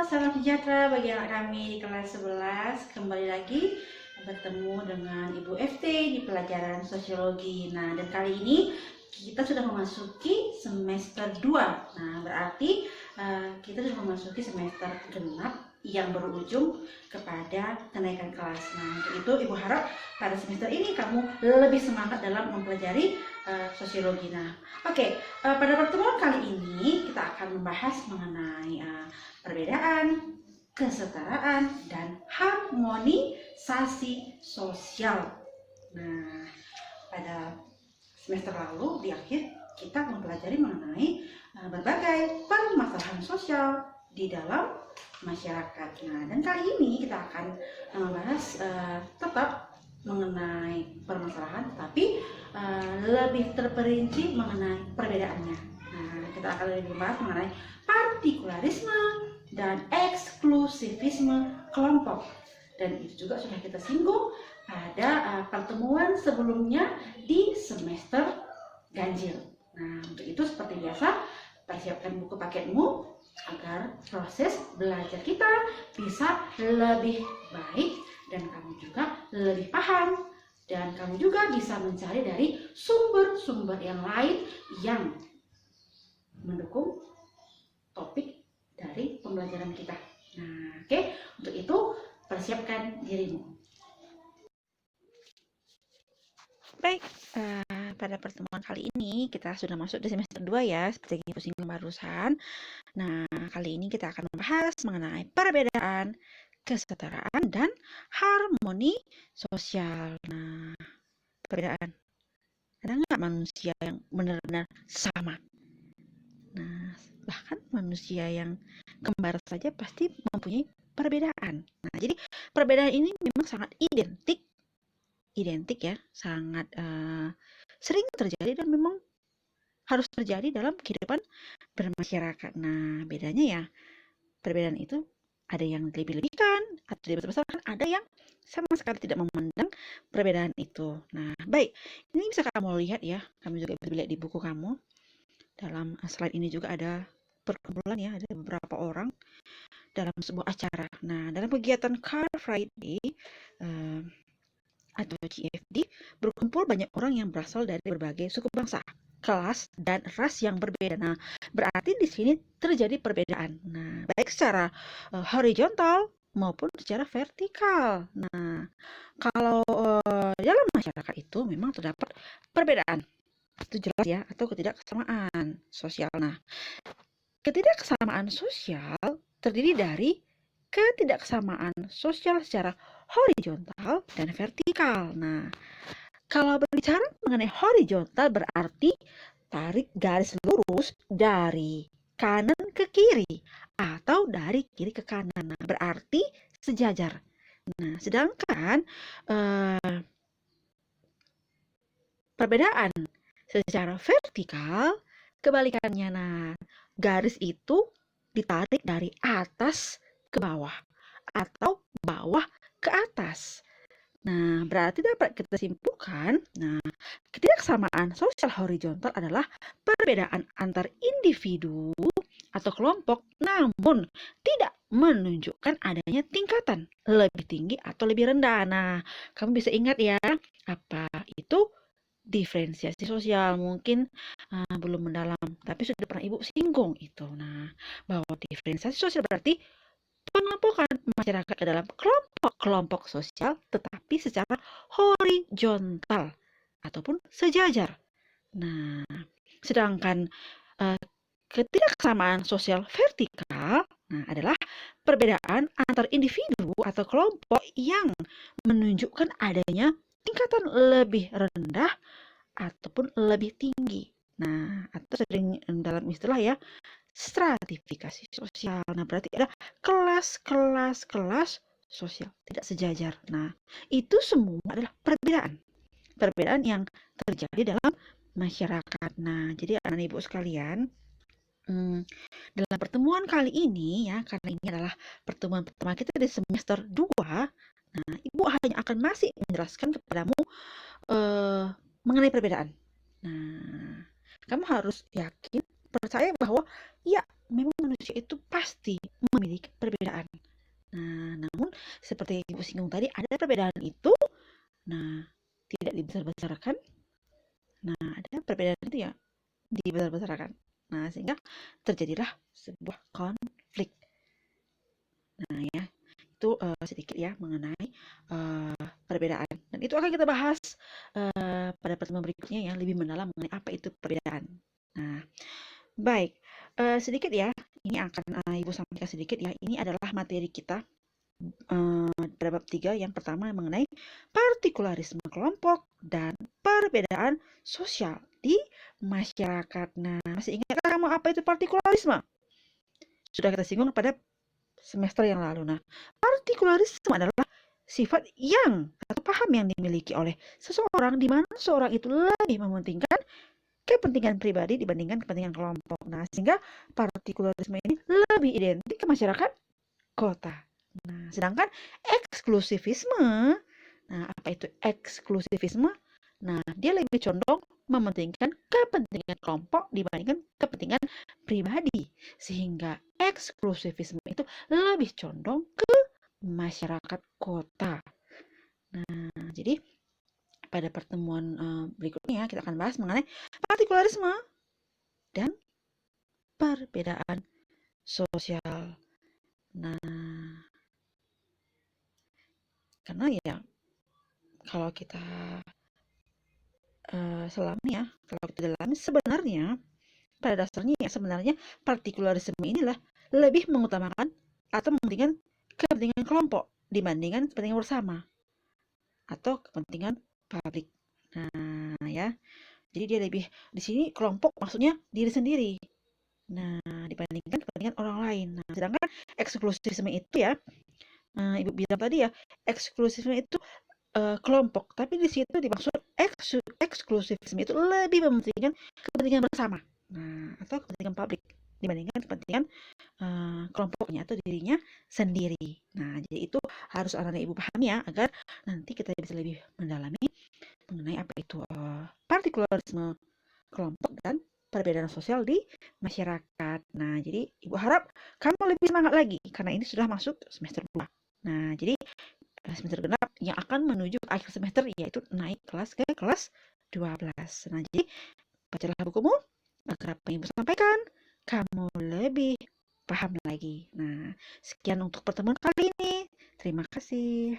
salam sejahtera bagi anak kami di kelas 11. Kembali lagi bertemu dengan Ibu FT di pelajaran sosiologi. Nah, dan kali ini kita sudah memasuki semester 2. Nah, berarti kita sudah memasuki semester genap yang berujung kepada kenaikan kelas. Nah, untuk itu Ibu harap pada semester ini kamu lebih semangat dalam mempelajari sosiologi. Nah, oke, pada pertemuan kali ini kita akan membahas mengenai perbedaan, kesetaraan, dan harmonisasi sosial. Nah, pada semester lalu di akhir kita mempelajari mengenai berbagai permasalahan sosial di dalam masyarakat. Nah, dan kali ini kita akan membahas tetap mengenai permasalahan, tapi lebih terperinci mengenai perbedaannya. Nah, kita akan lebih membahas mengenai partikularisme dan eksklusivisme kelompok. Dan itu juga sudah kita singgung pada pertemuan sebelumnya di semester ganjil. Nah, untuk itu seperti biasa, persiapkan buku paketmu agar proses belajar kita bisa lebih baik dan kamu juga lebih paham, dan kamu juga bisa mencari dari sumber-sumber yang lain yang mendukung topik dari pembelajaran kita. Nah, oke, untuk itu persiapkan dirimu. Baik, pada pertemuan kali ini kita sudah masuk di semester 2 ya, seperti yang Ibu singgung barusan. Nah, kali ini kita akan membahas mengenai perbedaan, kesetaraan, dan harmoni sosial. Nah, perbedaan. Ada nggak manusia yang benar-benar sama? Nah, bahkan manusia yang kembar saja pasti mempunyai perbedaan. Nah, jadi perbedaan ini memang sangat identik ya, sangat sering terjadi dan memang harus terjadi dalam kehidupan bermasyarakat. Nah, bedanya ya, perbedaan itu ada yang lebih-lebihkan atau dibesar-besarkan, ada yang sama sekali tidak memandang perbedaan itu. Nah, baik, ini bisa kamu lihat ya, kamu juga bisa lihat di buku kamu. Dalam slide ini juga ada perkumpulan ya, ada beberapa orang dalam sebuah acara. Nah, dalam kegiatan Car Friday atau CFD, berkumpul banyak orang yang berasal dari berbagai suku bangsa, kelas, dan ras yang berbeda. Nah, berarti di sini terjadi perbedaan. Nah, baik secara horizontal maupun secara vertikal. Nah, kalau dalam masyarakat itu memang terdapat perbedaan. Itu jelas ya, atau ketidaksamaan sosial. Nah, ketidaksamaan sosial terdiri dari ketidaksamaan sosial secara horizontal dan vertikal. Nah, kalau berbicara mengenai horizontal berarti tarik garis lurus dari kanan ke kiri atau dari kiri ke kanan. Nah, berarti sejajar. Nah, sedangkan perbedaan secara vertikal kebalikannya. Nah, garis itu ditarik dari atas ke bawah atau bawah ke atas. Nah, berarti dapat kita simpulkan, ketidaksamaan sosial horizontal adalah perbedaan antar individu atau kelompok, namun tidak menunjukkan adanya tingkatan lebih tinggi atau lebih rendah. Nah, kamu bisa ingat ya, apa itu diferensiasi sosial? Mungkin belum mendalam, tapi sudah pernah Ibu singgung itu. Nah, bahwa diferensiasi sosial berarti pengelompokan masyarakat ke dalam kelompok-kelompok sosial tetapi secara horizontal ataupun sejajar. Nah, sedangkan ketidaksamaan sosial vertikal adalah perbedaan antar individu atau kelompok yang menunjukkan adanya tingkatan lebih rendah ataupun lebih tinggi. Nah, atau sering dalam istilah ya, stratifikasi sosial. Nah, berarti ada kelas sosial tidak sejajar. Nah, itu semua adalah perbedaan yang terjadi dalam masyarakat. Nah, jadi anak ibu sekalian, dalam pertemuan kali ini ya, karena ini adalah pertemuan pertama kita di semester 2, nah, ibu hanya akan masih menjelaskan kepadamu mengenai perbedaan. Nah, kamu harus yakin, percaya bahwa ya, memang manusia itu pasti memiliki perbedaan. Nah, namun seperti yang Ibu singgung tadi, ada perbedaan itu, nah, tidak dibesar-besarkan. Nah, ada perbedaan itu ya dibesar-besarkan. Nah, sehingga terjadilah sebuah konflik. Nah, ya, itu sedikit ya mengenai perbedaan. Dan itu akan kita bahas pada pertemuan berikutnya ya, lebih mendalam mengenai apa itu perbedaan. Nah, baik, sedikit ya, ini akan Ibu sampaikan sedikit ya, ini adalah materi kita pada bab 3 yang pertama mengenai partikularisme kelompok dan perbedaan sosial di masyarakat. Nah, masih ingatkah kamu apa itu partikularisme? Sudah kita singgung pada semester yang lalu. Nah, partikularisme adalah sifat yang atau paham yang dimiliki oleh seseorang di mana seorang itu lebih mementingkan kepentingan pribadi dibandingkan kepentingan kelompok. Nah, sehingga partikularisme ini lebih identik ke masyarakat kota. Nah, sedangkan eksklusivisme, nah apa itu eksklusivisme? Nah, dia lebih condong mementingkan kepentingan kelompok dibandingkan kepentingan pribadi. Sehingga eksklusivisme itu lebih condong ke masyarakat kota. Nah, jadi pada pertemuan berikutnya kita akan bahas mengenai partikularisme dan perbedaan sosial. Nah, karena ya kalau kita selami ya, kalau kita dalami sebenarnya pada dasarnya ya sebenarnya partikularisme inilah lebih mengutamakan atau mementingkan kepentingan kelompok dibandingkan kepentingan bersama atau kepentingan publik. Nah, ya. Jadi dia lebih di sini kelompok maksudnya diri sendiri. Nah, dibandingkan kepentingan orang lain. Nah, sedangkan eksklusifisme itu ya, Ibu bilang tadi ya, eksklusifisme itu kelompok, tapi di situ dimaksud eksklusifisme itu lebih mementingkan kepentingan bersama, nah atau kepentingan publik dibandingkan kepentingan kelompoknya atau dirinya sendiri. Nah, jadi itu harus anak-anak ibu pahami ya agar nanti kita bisa lebih mendalami mengenai apa itu partikularisme kelompok dan perbedaan sosial di masyarakat. Nah, jadi ibu harap kamu lebih semangat lagi karena ini sudah masuk semester 2. Nah, jadi semester genap yang akan menuju ke akhir semester yaitu naik kelas ke kelas 12. Nah, jadi bacalah bukumu agar apa yang ibu sampaikan kamu lebih paham lagi. Nah, sekian untuk pertemuan kali ini. Terima kasih.